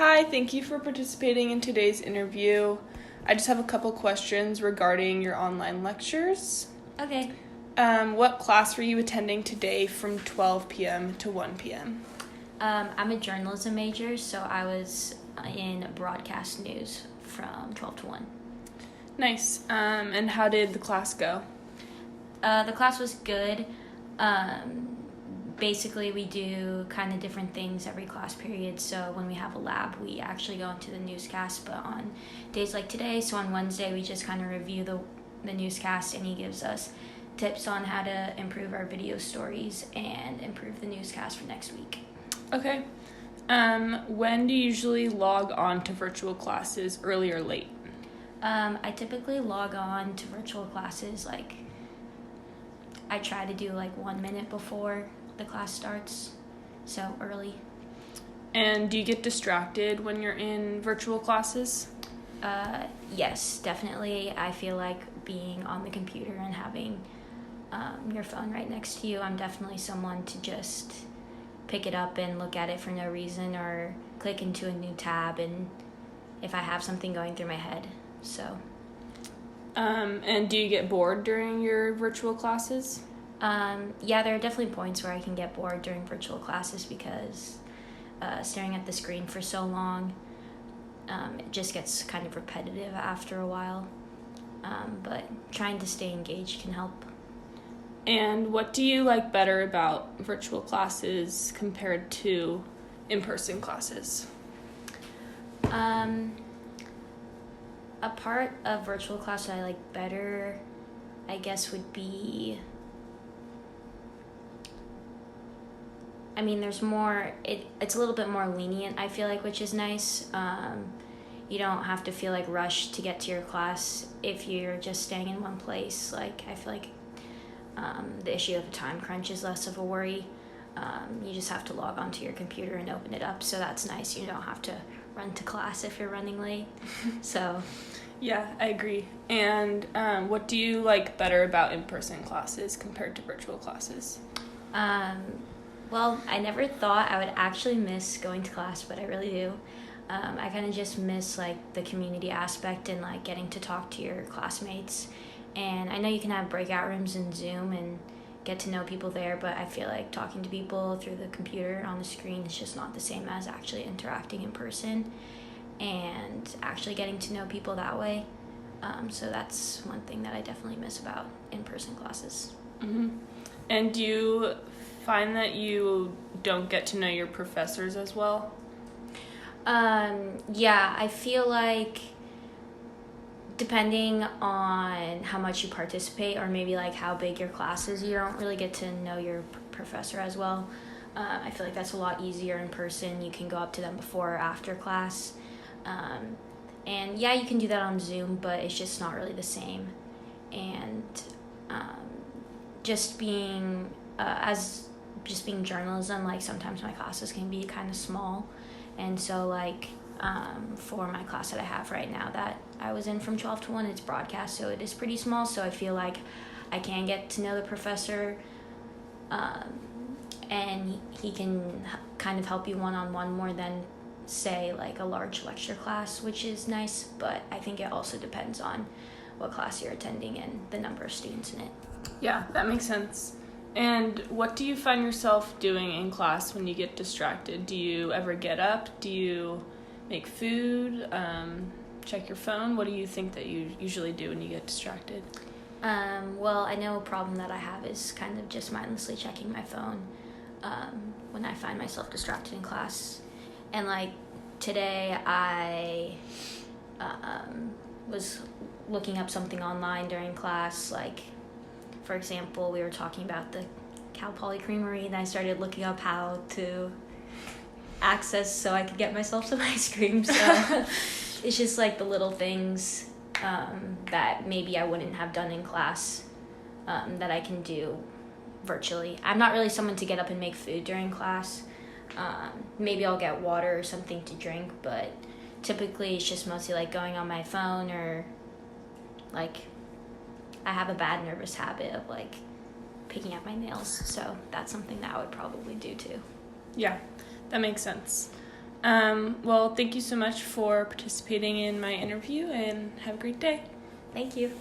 Hi, thank you for participating in today's interview. I just have a couple questions regarding your online lectures. Okay. What class were you attending today from 12 p.m. to 1 p.m.? I'm a journalism major, so I was in broadcast news from 12 to 1. Nice. And how did the class go? The class was good. Basically, we do kind of different things every class period. So when we have a lab, we actually go into the newscast. But on days like today, so on Wednesday, we just kind of review the newscast, and he gives us tips on how to improve our video stories and improve the newscast for next week. Okay. When do you usually log on to virtual classes, early or late? I typically log on to virtual classes, I try to do 1 minute before the class starts, so early. And do you get distracted when you're in virtual classes? Yes, definitely. I feel like being on the computer and having your phone right next to you, I'm definitely someone to just pick it up and look at it for no reason or click into a new tab and if I have something going through my head. So and do you get bored during your virtual classes? Yeah, there are definitely points where I can get bored during virtual classes because staring at the screen for so long, it just gets kind of repetitive after a while. But trying to stay engaged can help. And what do you like better about virtual classes compared to in-person classes? A part of virtual class that I like better, I guess, would be, there's more, it's a little bit more lenient, I feel like, which is nice. You don't have to feel rushed to get to your class if you're just staying in one place. I feel like the issue of a time crunch is less of a worry. You just have to log onto your computer and open it up, so that's nice. You don't have to run to class if you're running late. So yeah, I agree. And what do you like better about in-person classes compared to virtual classes? Well, I never thought I would actually miss going to class, but I really do. I kind of just miss the community aspect and getting to talk to your classmates. And I know you can have breakout rooms in Zoom and get to know people there, but I feel like talking to people through the computer on the screen is just not the same as actually interacting in person and actually getting to know people that way. So that's one thing that I definitely miss about in-person classes. Mm-hmm. And do you find that you don't get to know your professors as well? Yeah, I feel like depending on how much you participate or maybe how big your class is, you don't really get to know your professor as well. I feel like that's a lot easier in person. You can go up to them before or after class. And yeah, you can do that on Zoom, but it's just not really the same. And just being journalism, sometimes my classes can be kind of small. And so for my class that I have right now that I was in from 12 to 1, it's broadcast, so it is pretty small, so I feel like I can get to know the professor, and he can kind of help you one-on-one more than, say, a large lecture class, which is nice, but I think it also depends on what class you're attending and the number of students in it. Yeah, that makes sense. And what do you find yourself doing in class when you get distracted? Do you ever get up? Do you make food? Check your phone? What do you think that you usually do when you get distracted? Well, I know a problem that I have is kind of just mindlessly checking my phone when I find myself distracted in class. And today I was looking up something online during class, for example, we were talking about the Cal Poly Creamery, and I started looking up how to access so I could get myself some ice cream. So it's just the little things that maybe I wouldn't have done in class that I can do virtually. I'm not really someone to get up and make food during class. Maybe I'll get water or something to drink, but typically it's just mostly going on my phone or I have a bad nervous habit of picking up my nails, so that's something that I would probably do too. Yeah, that makes sense. Well, thank you so much for participating in my interview, and have a great day. Thank you.